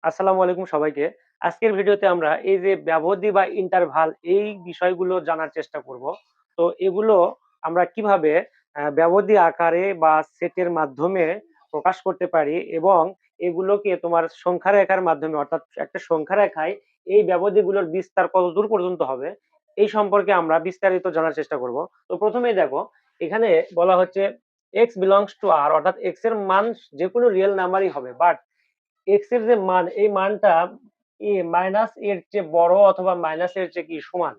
আসসালামু আলাইকুম সবাইকে। আজকের ভিডিওতে আমরা এই যে ব্যবধি বা ইন্টারভাল এই বিষয়গুলো জানার চেষ্টা করব। তো এগুলো আমরা কিভাবে ব্যবধি আকারে বা সেটের মাধ্যমে প্রকাশ করতে পারি এবং এগুলোকে তোমার সংখ্যা রেখার মাধ্যমে অর্থাৎ একটা সংখ্যা রেখায় এই ব্যবধিগুলোর বিস্তার কতদূর পর্যন্ত হবে এই সম্পর্কে আমরা বিস্তারিত জানার চেষ্টা করব। তো প্রথমেই দেখো এখানে বলা হচ্ছে x belongs to r অর্থাৎ x এর মান যেকোনো রিয়েল নাম্বারই হবে। বাট এক্স এর যে মান এই মানটা মাইনাস এর চেয়ে বড় অথবা মাইনাস এর চেয়ে কি সমান,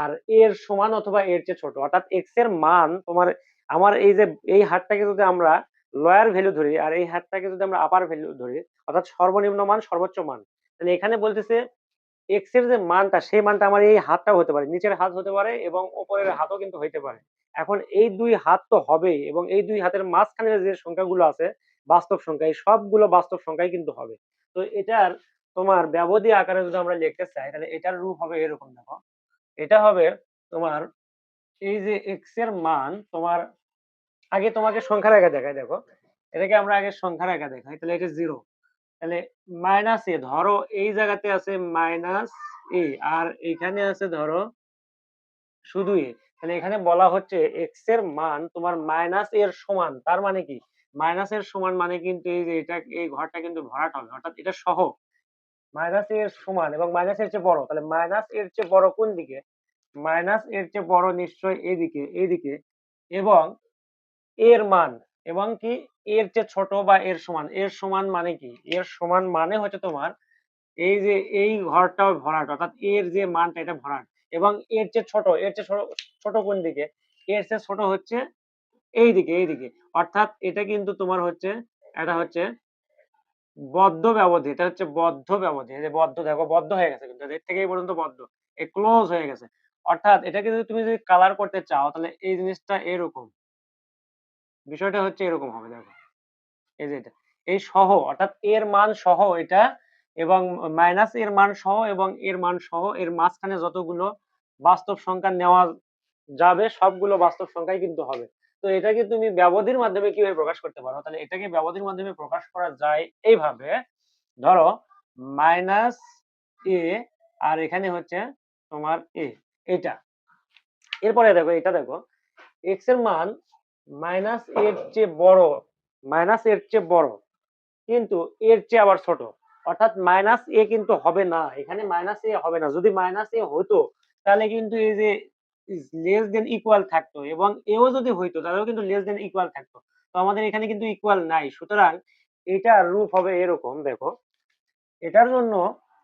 আর এর সমান অথবা এর চেয়ে ছোট। অর্থাৎ এক্স এর মান তোমার আমার এই যে এই হারটাকে যদি আমরা লোয়ার ভ্যালু ধরি আর এই হারটাকে যদি আমরা আপার ভ্যালু ধরি অর্থাৎ সর্বনিম্ন মান সর্বোচ্চ মান, তাহলে এখানে বলতেছে এক্স এর যে মানটা সেই মানটা আমার এই হাতটাও হতে পারে, নিচের হাত হতে পারে এবং উপরের হাতও কিন্তু হইতে পারে। এখন এই দুই হাত তো হবেই এবং এই দুই হাতের মাঝখানে যে সংখ্যাগুলো আছে বাস্তব সংখ্যা, এই সবগুলো বাস্তব সংখ্যাই কিন্তু হবে। তো এটার তোমার ব্যবধি আকারে যদি আমরা লিখতে চাই তাহলে এটার রূপ হবে এরকম, দেখো এটা হবে তোমার এই যে এক্স এর মান তোমার আগে তোমাকে সংখ্যা রেখা দেখায়, দেখো এটাকে আমরা আগে সংখ্যা রেখা দেখাই, তাহলে এটা জিরো, তাহলে মাইনাস এ ধরো এই জায়গাতে আছে মাইনাস এ আর এখানে আছে ধরো শুধু এ, তাহলে এখানে বলা হচ্ছে এক্স এর মান তোমার মাইনাস এর সমান। তার মানে কি মাইনাস এর সমান মানে কিন্তু এই যে এটা এই ঘরটা কিন্তু ভরাট হবে অর্থাৎ এটা সহ মাইনাস এর সমান এবং মাইনাস এর চেয়ে বড়, তাহলে মাইনাস এর চেয়ে বড় কোন দিকে, মাইনাস এর চেয়ে বড় নিশ্চয় এইদিকে এইদিকে, এবং এর মান এবং কি এর চেয়ে ছোট বা এর সমান, এর সমান মানে কি এর সমান মানে হচ্ছে তোমার এই যে এই ঘরটাও ভরাট অর্থাৎ এর যে মানটা এটা ভরাট এবং এর চেয়ে ছোট, এর চেয়ে ছোট, ছোট কোন দিকে, এর চেয়ে ছোট হচ্ছে এইদিকে এইদিকে। অর্থাৎ এটা কিন্তু তোমার হচ্ছে এটা হচ্ছে বদ্ধ ব্যবধি, এটা হচ্ছে বদ্ধ ব্যবধি। এই যে বদ্ধ, দেখো বদ্ধ হয়ে গেছে কিন্তু এর থেকে এই পর্যন্ত বদ্ধ, এ ক্লোজ হয়ে গেছে। অর্থাৎ এটাকে যদি তুমি যদি কালার করতে চাও তাহলে এই জিনিসটা এরকম, বিষয়টা হচ্ছে এরকম হবে, দেখো এই যে এটা এই সহ অর্থাৎ এর মান সহ এটা এবং মাইনাস এর মান সহ এবং এর মান সহ এর মাঝখানে যতগুলো বাস্তব সংখ্যা নেওয়া যাবে সবগুলো বাস্তব সংখ্যাই কিন্তু হবে। তো এটাকে তুমি ব্যবধির মাধ্যমে কিভাবে প্রকাশ করতে পারো, তাহলে এটাকে ব্যবধির মাধ্যমে প্রকাশ করা যায় এইভাবে, ধরো মাইনাস এ আর এখানে হচ্ছে তোমার এ, এটা এরপরে দেখো এটা দেখো এক্স এর মান মাইনাস এর চেয়ে বড়, মাইনাস এর চেয়ে বড় কিন্তু এর চেয়ে আবার ছোট। অর্থাৎ মাইনাস এ কিন্তু হবে না, এখানে মাইনাস এ হবে না। যদি মাইনাস এ হতো তাহলে কিন্তু এই যে লেস দেন ইকুয়াল থাকতো এবং এও যদি হইতো তাহলেও কিন্তু লেস দেন ইকুয়াল থাকতো। তো আমাদের এখানে কিন্তু ইকুয়াল নাই, সুতরাং এটার রূপ হবে এরকম, দেখো এটার জন্য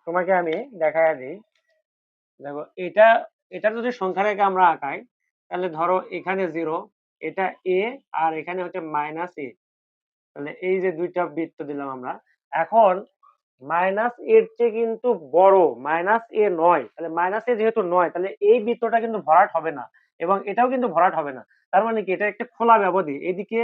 তোমাকে আমি দেখায় দিই। দেখো এটা এটার যদি সংখ্যা রেখে আমরা আঁকাই তাহলে ধরো এখানে জিরো, এটা এ আর এখানে হচ্ছে মাইনাস এ, তাহলে এই যে দুইটা বৃত্ত দিলাম আমরা। এখন মাইনাস এর চেয়ে কিন্তু বড় মাইনাস এ নয়, তাহলে মাইনাস এ যেহেতু নয় তাহলে এই বৃত্তটা কিন্তু ভরাট হবে না এবং এটাও কিন্তু ভরাট হবে না। তার মানে কি এটা একটা খোলা ব্যবধি, এদিকে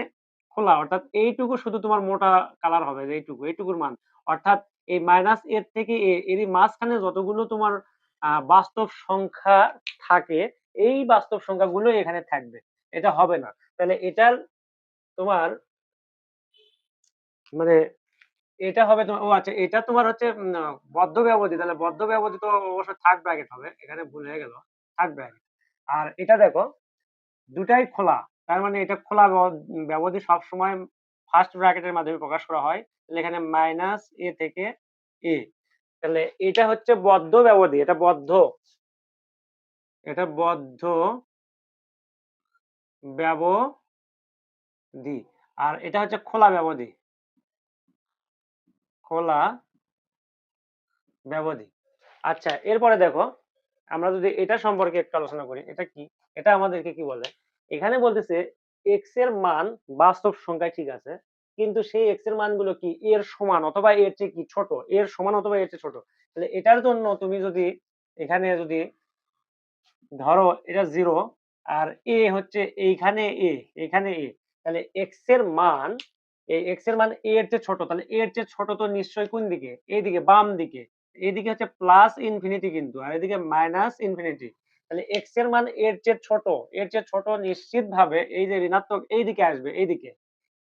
খোলা অর্থাৎ এইটুকু শুধু তোমার মোটা কালার হবে যে এইটুকু এইটুকুর মান। অর্থাৎ এই মাইনাস এর থেকে এরই মাঝখানে যতগুলো তোমার বাস্তব সংখ্যা থাকে এই বাস্তব সংখ্যাগুলো এখানে থাকবে, এটা হবে না। তাহলে এটার তোমার মানে এটা হবে তোমার, ও আচ্ছা এটা তোমার হচ্ছে বদ্ধ ব্যবধি, তাহলে বদ্ধ ব্যবধি তো অবশ্যই থার্ড ব্র্যাকেট হবে, এখানে ভুল হয়ে গেল, থার্ড ব্র্যাকেট। আর এটা দেখো দুটাই খোলা, তার মানে এটা খোলা ব্যবধি সবসময় ফার্স্ট ব্র্যাকেটের মাধ্যমে প্রকাশ করা হয়। তাহলে এখানে মাইনাস এ থেকে এ, তাহলে এটা হচ্ছে বদ্ধ ব্যবধি, এটা বদ্ধ, এটা বদ্ধ ব্যবধি। আর এটা হচ্ছে খোলা ব্যবধি, খোলা ব্যবধি। আচ্ছা এরপরে দেখো আমরা যদি এটা সম্পর্কে একটু আলোচনা করি, এটা কি, এটা আমাদেরকে কি বলে, এখানে বলতেছে এক্স এর মান বাস্তব সংখ্যায় ঠিক আছে কিন্তু সেই এক্স এর মানগুলো কি এর সমান অথবা এর চেয়ে কি ছোট, এর সমান অথবা এর চেয়ে ছোট। তাহলে এটার জন্য তুমি যদি এখানে যদি ধরো এটা জিরো আর এ হচ্ছে এইখানে এ, এখানে এ, তাহলে এক্স এর মান এই এক্স এর মান এ এর চেয়ে ছোট, তাহলে এর চেয়ে ছোট তো নিশ্চয়ই কোন দিকে, এইদিকে বাম দিকে। এইদিকে হচ্ছে প্লাস ইনফিনিটি কিন্তু আর এদিকে মাইনাস ইনফিনিটি, তাহলে এক্স এর মান এর চেয়ে ছোট, এর চেয়ে ছোট নিশ্চিত ভাবে এই যে ঋণাত্মক এইদিকে আসবে, এইদিকে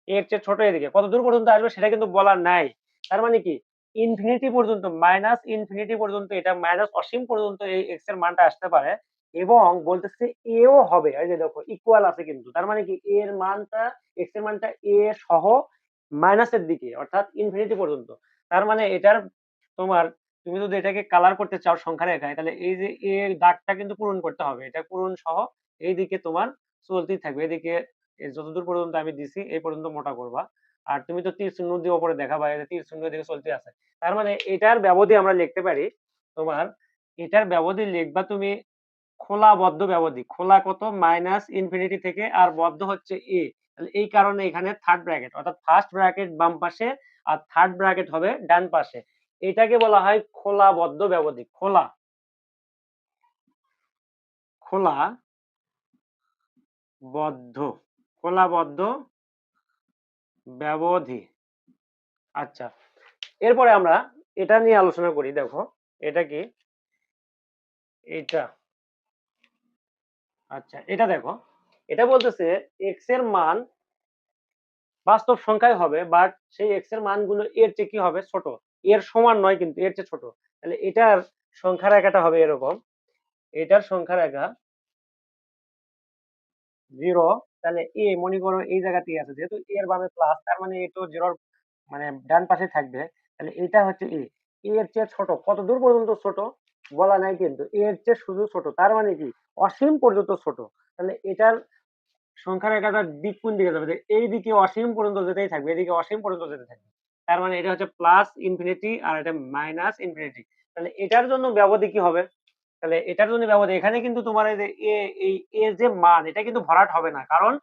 এর চেয়ে ছোট এদিকে কত দূর পর্যন্ত আসবে সেটা কিন্তু বলা নাই। তার মানে কি ইনফিনিটি পর্যন্ত, মাইনাস ইনফিনিটি পর্যন্ত, এটা মাইনাস অসীম পর্যন্ত এই এক্স এর মানটা আসতে পারে। এবং বলতেছে এও হবে, এই যে দেখো ইকুয়াল আছে কিন্তু, তার মানে কি এর মানটা, এক্স এর মানটা এ সহ মাইনাসের দিকে, অর্থাৎ ইনফিনিটি পর্যন্ত। তার মানে এটার তোমার, তুমি যদি এটাকে কালার করতে চাও সংখ্যা রেখায়, তাহলে এই যে এর দাগটা কিন্তু পূরণ করতে হবে, এটা পূরণ সহ এইদিকে তোমার চলতেই থাকবে। এদিকে যতদূর পর্যন্ত আমি দিছি এই পর্যন্ত মোটা করবা। আর তুমি তো তীর চিহ্ন দিয়ে উপরে দেখাবা, এই যে তীর চিহ্ন দিকে চলতে আছে। তার মানে এটার ব্যবধি আমরা লিখতে পারি তোমার, এটার ব্যবধি লিখবা তুমি খোলা বদ্ধ ব্যবধি। খোলা কত, মাইনাস ইনফিনিটি থেকে, আর বদ্ধ হচ্ছে এ। তাহলে এই কারণে এখানে থার্ড ব্র্যাকেট, অর্থাৎ ফার্স্ট ব্র্যাকেট বাম পাশে আর থার্ড ব্র্যাকেট হবে ডান পাশে। এটাকে বলা হয় খোলা বদ্ধ ব্যবধি। খোলা, খোলা বদ্ধ, খোলা বদ্ধ ব্যবধি। আচ্ছা, এরপরে আমরা এটা নিয়ে আলোচনা করি। দেখো এটা কি, এটা, আচ্ছা এটা দেখো, এটা বলতেছে এক্স এর মান বাস্তব সংখ্যায় হবে, বাট সেই এক্স এর মানগুলো এর চেয়ে কি হবে, ছোট। এর সমান নয় কিন্তু এর চেয়ে ছোট। তাহলে এটার সংখ্যা রেখাটা হবে এরকম, এটার সংখ্যা রেখা 0। তাহলে এ মনে করো এই জায়গাতেই আছে, যেহেতু এর বামে প্লাস, তার মানে এ তো 0 মানে ডান পাশে থাকবে। তাহলে এটা হচ্ছে এ, এর চেয়ে ছোট। কত দূর পর্যন্ত ছোট বলা নাই কিন্তু, এর চেয়ে শুধু ছোট, তার মানে কি অসীম পর্যন্ত ছোট। তাহলে এটার সংখ্যা রেখাটার দিক কোন দিকে যাবে, এই দিকে অসীম পর্যন্ত যেতেই থাকবে, এদিকে অসীম পর্যন্ত যেতে থাকবে। তার মানে এটা হচ্ছে প্লাস ইনফিনিটি আর এটা মাইনাস ইনফিনিটি। তাহলে এটার জন্য ব্যবধি কি হবে, তাহলে এটার জন্য ব্যবধি, এখানে কিন্তু তোমার এই যে এ, এই এর যে মান, এটা কিন্তু ভরাট হবে না, কারণ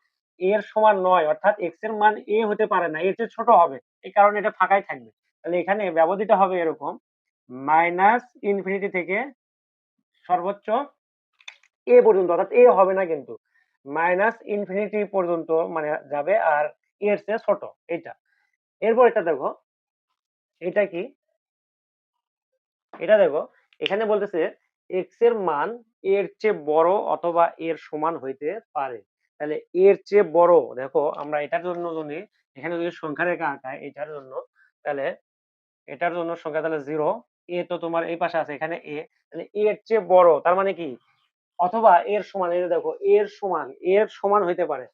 এর সমান নয়, অর্থাৎ এক্স এর মান এ হতে পারে না, এর চেয়ে ছোট হবে, এই কারণে এটা ফাঁকাই থাকবে। তাহলে এখানে ব্যবধিটা হবে এরকম, মাইনাস ইনফিনিটি থেকে সর্বোচ্চ এ পর্যন্ত, অর্থাৎ এ হবে না কিন্তু, মাইনাস ইনফিনিটি পর্যন্ত মানে যাবে, আর এর চেয়ে ছোট এটা। এরপর এটা দেখো, এটা কি, এটা দেখো, এখানে বলতেছে এক্স এর মান এর চেয়ে বড় অথবা এর সমান হইতে পারে। তাহলে এর চেয়ে বড়, দেখো আমরা এটার জন্য যদি এখানে যদি সংখ্যা রেখা আঁকায় এটার জন্য, তাহলে এটার জন্য সংখ্যা তাহলে 0, এ তো তোমার এই পাশে আছে, এখানে এ, তাহলে এর চেয়ে বড় তার মানে কি, অথবা এর সমান, এই যে দেখো এর সমান, এর সমান হইতে পারে।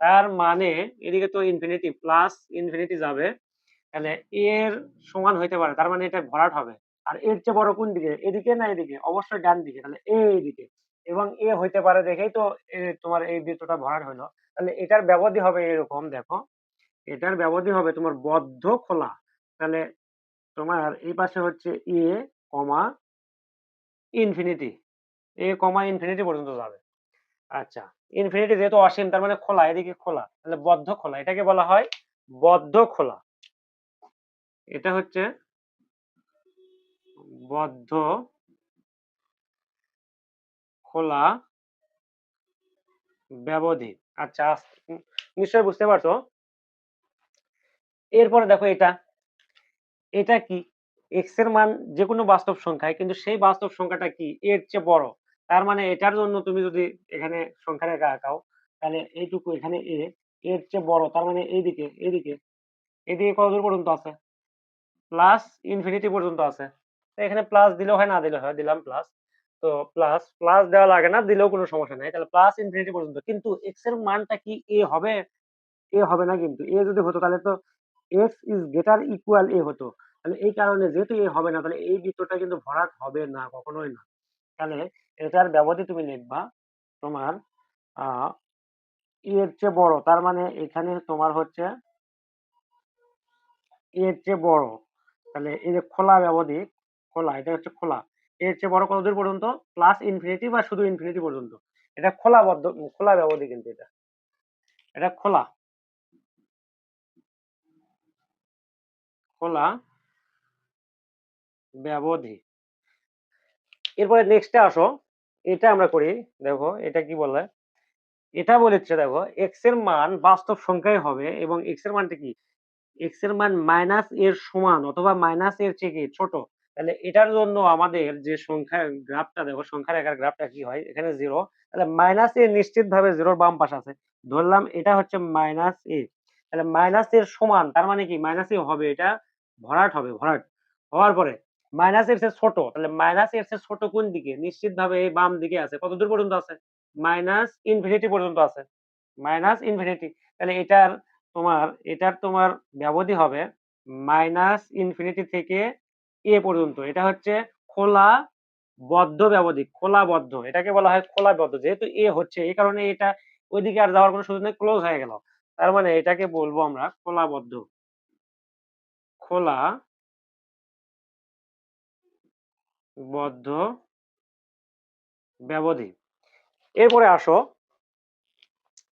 তার মানে এদিকে তো ইনফিনিটি, প্লাস ইনফিনিটি যাবে, তাহলে এর সমান হইতে পারে, তার মানে এটা ভরাট হবে। আর এর চেয়ে বড় কোন দিকে, এদিকে না এদিকে, অবশ্যই ডান দিকে, তাহলে এইদিকে। এবং এ হইতে পারে দেখেই তো তোমার এই বৃত্তটা ভরাট হলো। তাহলে এটার ব্যবধি হবে এরকম, দেখো এটার ব্যবধি হবে তোমার বদ্ধ খোলা। তাহলে তোমার এই পাশে হচ্ছে এ কমা ইনফিনিটি, এ কমা ইনফিনিটি পর্যন্ত যাবে। আচ্ছা, ইনফিনিটি যেহেতু অসীম, তার মানে খোলা, এদিকে খোলা, তাহলে বদ্ধ খোলা, এটাকে বলা হয় বদ্ধ খোলা। এটা হচ্ছে বদ্ধ খোলা ব্যবধি। আচ্ছা, নিশ্চয়ই বুঝতে পারছো। এরপরে দেখো এটা, এটা কি, এক্স এর মান যে কোনো বাস্তব সংখ্যায়, কিন্তু সেই বাস্তব সংখ্যাটা কি এর চেয়ে বড়। তার মানে এটার জন্য তুমি যদি এখানে সংখ্যা রেখা আঁকাও, তাহলে এইটুকু এখানে এ, এর চেয়ে বড়, তার মানে এইদিকে, এদিকে, এদিকে কত দূর পর্যন্ত আছে, প্লাস ইনফিনিটি পর্যন্ত আছে। তো এখানে প্লাস দিলেও হয়, না দিলেও হয়, দিলাম প্লাস। তো প্লাস প্লাস দেওয়া লাগে না, দিলেও কোনো সমস্যা নাই। তাহলে প্লাস ইনফিনিটি পর্যন্ত, কিন্তু এক্স এর মানটা কি এ হবে, এ হবে না কিন্তু। এ যদি হতো তাহলে তো এক্স ইজ গ্রেটার ইকুয়াল এ হতো। তাহলে এই কারণে যেহেতু এ হবে না, তাহলে এই বৃত্তটা কিন্তু ভরাট হবে না, কখনোই না। তাহলে এটার ব্যবধি তুমি লিখবা তোমার আহ এর চেয়ে বড়, তার মানে এখানে তোমার হচ্ছে এর চেয়ে বড়। তাহলে এই যে খোলা ব্যবধি, খোলা, এটা হচ্ছে খোলা, এর চেয়ে বড় কত দূর পর্যন্ত, প্লাস ইনফিনিটি বা শুধু ইনফিনিটি পর্যন্ত। এটা খোলা বদ্ধ, খোলা ব্যবধি কিন্তু, এটা, এটা খোলা, খোলা ব্যবধি। এরপরে নেক্সটে আসো, এটা আমরা করি। দেখো এটা কি বলে, এটা বলেছে দেখো এক্স এর মান বাস্তব সংখ্যাই হবে, এবং এক্স এর মানটা কি, এক্স এর মান মাইনাস এর সমান অথবা মাইনাস এর চেয়ে কি ছোট। তাহলে এটার জন্য আমাদের যে সংখ্যা গ্রাফটা, দেখো সংখ্যা রেখার গ্রাফটা কি হয়, এখানে 0, তাহলে মাইনাস এ নিশ্চিত ভাবে 0 বাম পাশে আছে, ধরলাম এটা হচ্ছে মাইনাস এ। তাহলে মাইনাস এর সমান, তার মানে কি মাইনাস এ হবে, এটা ভরাট হবে, ভরাট হওয়ার পরে মাইনাস এর চেয়ে ছোট, তাহলে মাইনাস এর চেয়ে ছোট কোন দিকে? নিশ্চিতভাবে এই বাম দিকে আছে। কত দূর পর্যন্ত আছে? মাইনাস ইনফিনিটি পর্যন্ত আছে। Minus infinity. তাহলে এটার তোমার ব্যবধি হবে মাইনাস ইনফিনিটি থেকে এ পর্যন্ত। এটা হচ্ছে খোলা বদ্ধ ব্যবধি, খোলা বদ্ধ, এটাকে বলা হয় খোলা বদ্ধ। যেহেতু এ হচ্ছে, এই কারণে এটা ওইদিকে আর যাওয়ার কোনো সুযোগ নেই, ক্লোজ হয়ে গেল। তার মানে এটাকে বলবো আমরা খোলা বদ্ধ, খোলা বদ্ধ ব্যবধি। এরপরে আসো,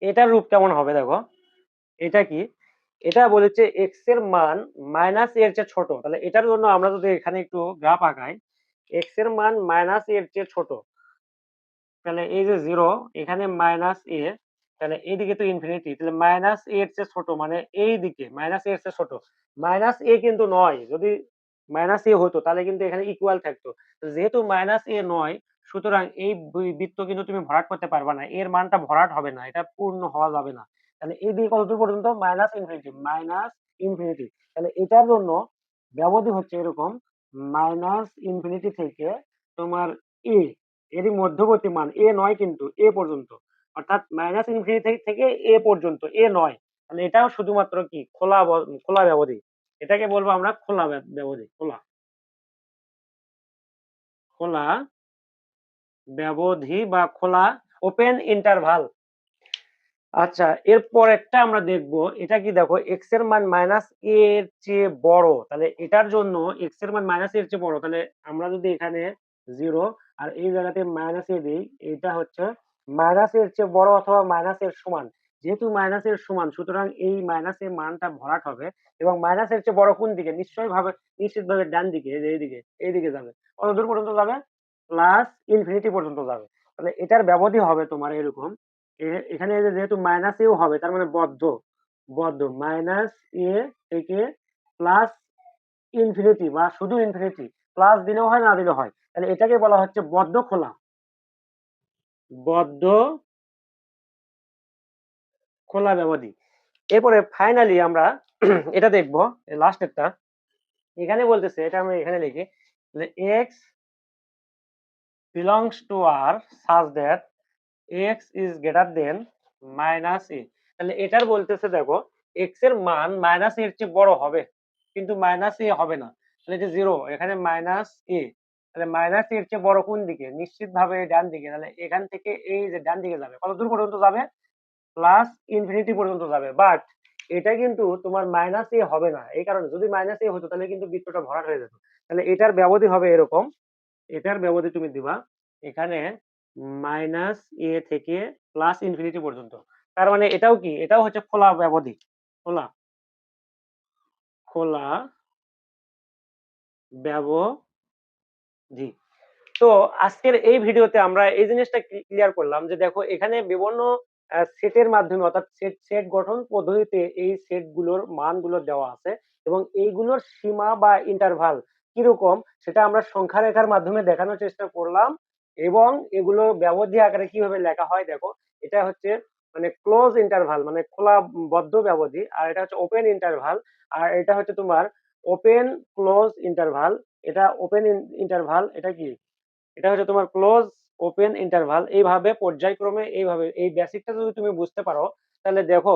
এটার রূপ কেমন হবে দেখো। এটা কি? এটা বলেছে এক্স এর মান মাইনাস এর চেয়ে ছোট। তাহলে এটার জন্য আমরা যদি এখানে একটু গ্রাফ আঁকাই, এক্স এর মান মাইনাস এর চেয়ে ছোট, তাহলে এই যে জিরো, এখানে মাইনাস এ, তাহলে এইদিকে তো ইনফিনিটি, তাহলে মাইনাস এর চেয়ে ছোট মানে এই দিকে মাইনাস এর চেয়ে ছোট। মাইনাস এ কিন্তু নয়, যদি মাইনাস এ হতো তাহলে কিন্তু এখানে ইকুয়াল থাকতো। যেহেতু মাইনাস এ নয়, সুতরাং এই বৃত্ত কিন্তু তুমি ভরাট করতে পারবা না, এর মানটা ভরাট হবে না, এটা পূর্ণ হওয়া যাবে না। তাহলে এই দিকে কতদূর পর্যন্ত? Minus infinity, minus infinity. তাহলে এটার জন্য ব্যবধি হচ্ছে এরকম, মাইনাস ইনফিনিটি থেকে তোমার এ, এরই মধ্যবর্তী মান এ নয় কিন্তু এ পর্যন্ত, অর্থাৎ মাইনাস ইনফিনিটি থেকে এ পর্যন্ত, এ নয়। তাহলে এটাও শুধুমাত্র কি খোলা খোলা ব্যবধি। এটাকে বলবো আমরা খোলা ব্যবধি, খোলা খোলা ব্যবধি বা খোলা ওপেন ইন্টারভাল। আচ্ছা, এরপর একটা আমরা দেখব, এটা কি দেখো, এক্স এর মান মাইনাস এর চেয়ে বড়, তাহলে এটার জন্য এক্স এর মান মাইনাস এর চেয়ে বড়, তাহলে আমরা যদি এখানে জিরো আর এই জায়গাতে মাইনাস এ দিই, এটা হচ্ছে মাইনাস এর চেয়ে বড় অথবা মাইনাস এর সমান। যেহেতু মাইনাস এর সমান, সুতরাং এই মাইনাস এর মানটা ভরাট হবে। এবং মাইনাস এর চেয়ে বড় কোন দিকে? নিশ্চিতভাবে ডান দিকে, এইদিকে যাবে। কত দূর পর্যন্ত যাবে? প্লাস ইনফিনিটি পর্যন্ত যাবে। তাহলে এটার ব্যবধি হবে তোমার এরকম, এখানে যেহেতু মাইনাস এও হবে, তার মানে বদ্ধ, বদ্ধ মাইনাস এ থেকে প্লাস ইনফিনিটি বা শুধু ইনফিনিটি, প্লাস দিলেও হয় না দিলেও হয়। তাহলে এটাকে বলা হচ্ছে বদ্ধ খোলা, বদ্ধ খোলা ব্যবধি। এরপরে ফাইনালি আমরা এটা দেখবো, লাস্ট একটা। এখানে বলতেছে, এটা আমি এখানে লিখি, x belongs to R such that x is greater than minus a. তাহলে এটার বলতেছে দেখো, এক্স এর মান মাইনাস এর চেয়ে বড় হবে, কিন্তু মাইনাস এ হবে না। তাহলে যে জিরো, এখানে মাইনাস এ, তাহলে মাইনাস এর চেয়ে বড় কোন দিকে? নিশ্চিত ভাবে ডান দিকে। তাহলে এখান থেকে এই যে ডান দিকে যাবে, কত দূর পর্যন্ত যাবে? প্লাস ইনফিনিটি পর্যন্ত যাবে। বাট এটা কিন্তু তোমার মাইনাস এ হবে না, এই কারণে যদি মাইনাস এ হতো তাহলে কিন্তু বৃত্তটা ভরাট হয়ে যেত। তাহলে এটার ব্যবধি হবে এরকম, এটার ব্যবধি তুমি দিবা এখানে মাইনাস এ থেকে প্লাস ইনফিনিটি পর্যন্ত। তার মানে এটাও কি? এটাও হচ্ছে খোলা ব্যবধি, খোলা খোলা ব্যবধি। তো আজকের এই ভিডিওতে আমরা এই জিনিসটা ক্লিয়ার করলাম যে দেখো, এখানে বিভিন্ন সেটের মাধ্যমে, অর্থাৎ সেট সেট গঠন পদ্ধতিতে এই সেট গুলোর মানগুলো দেওয়া আছে, এবং এইগুলোর সীমা বা ইন্টারভাল কিরকম সেটা আমরা সংখ্যা রেখার মাধ্যমে দেখানোর চেষ্টা করলাম। এবং এগুলো ব্যবধি আকারে কিভাবে লেখা হয় দেখো, এটা হচ্ছে মানে ক্লোজ ইন্টারভাল মানে খোলা বদ্ধ ব্যবধি, আর এটা হচ্ছে ওপেন ইন্টারভাল, আর এটা হচ্ছে তোমার ওপেন ক্লোজ ইন্টারভাল। এটা ওপেন ইন্টারভাল, এটা কি? এটা হচ্ছে তোমার ক্লোজ ওপেন ইন্টারভাল। এইভাবে পর্যায়ক্রমে, এইভাবে এই বেসিকটা যদি তুমি বুঝতে পারো, তাহলে দেখো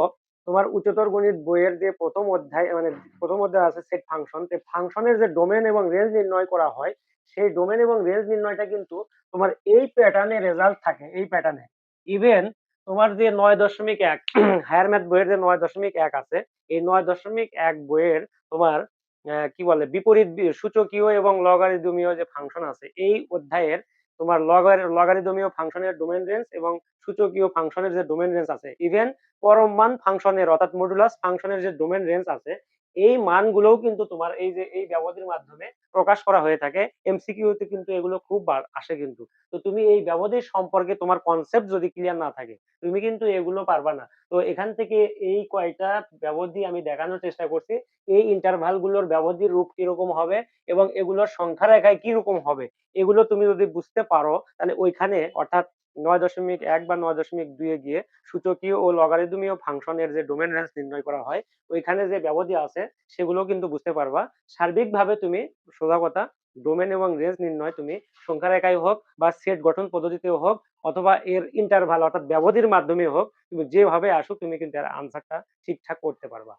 তোমার উচ্চতর গণিত বইয়ের যে প্রথম অধ্যায়, মানে প্রথম অধ্যায় আছে সেট ফাংশন, ফাংশনের যে ডোমেন এবং রেঞ্জ নির্ণয় করা হয়, সেই ডোমেন এবং রেঞ্জ নির্ণয়টা কিন্তু তোমার এই প্যাটার্নে রেজাল্ট থাকে, এই প্যাটার্নে। ইভেন তোমার যে 9.1 হায়ার ম্যাথ বইয়ের যে 9.1 আছে, এই 9.1 বইয়ের তোমার কি বলে বিপরীত সূচকীয় এবং লগারিদমীয় যে ফাংশন আছে, এই অধ্যায়ের তোমার লগারিদমীয় ফাংশনের ডোমেন রেঞ্জ এবং সূচকীয় ফাংশনের যে ডোমেন রেঞ্জ আছে, ইভেন পরম মান ফাংশনের অর্থাৎ মডুলাস ফাংশনের যে ডোমেন রেঞ্জ আছে, এই মানগুলোও কিন্তু তোমার এই যে এই ব্যবধির মাধ্যমে প্রকাশ করা হয়ে থাকে। এমসিকিউ তে কিন্তু এগুলো খুব আসে কিন্তু। তো তুমি এই ব্যবধির সম্পর্কে তোমার কনসেপ্ট যদি ক্লিয়ার না থাকে, তুমি কিন্তু এগুলো পারবা না। তো এখান থেকে এই কয়টা ব্যবধি আমি দেখানোর চেষ্টা করছি, এই ইন্টারভাল গুলোর ব্যবধির রূপ কিরকম হবে এবং এগুলোর সংখ্যা রেখায় কিরকম হবে, এগুলো তুমি যদি বুঝতে পারো, তাহলে ওইখানে অর্থাৎ 9.1 বা 9.2 এ গিয়ে সূচকীয় ও লগারিদমীয় ফাংশনের যে ডোমেন রেঞ্জ নির্ণয় করা হয়, ওইখানে যে ব্যবধি আছে সেগুলো কিন্তু বুঝতে পারবা। সার্বিকভাবে তুমি সোজা কথা ডোমেন এবং রেঞ্জ নির্ণয় তুমি সংখ্যা রেখায় হোক বা সেট গঠন পদ্ধতিতেও হোক অথবা এর ইন্টারভাল অর্থাৎ ব্যবধির মাধ্যমে হোক, তুমি যেভাবে আসুক তুমি কিন্তু এর আনসারটা ঠিকঠাক করতে পারবা।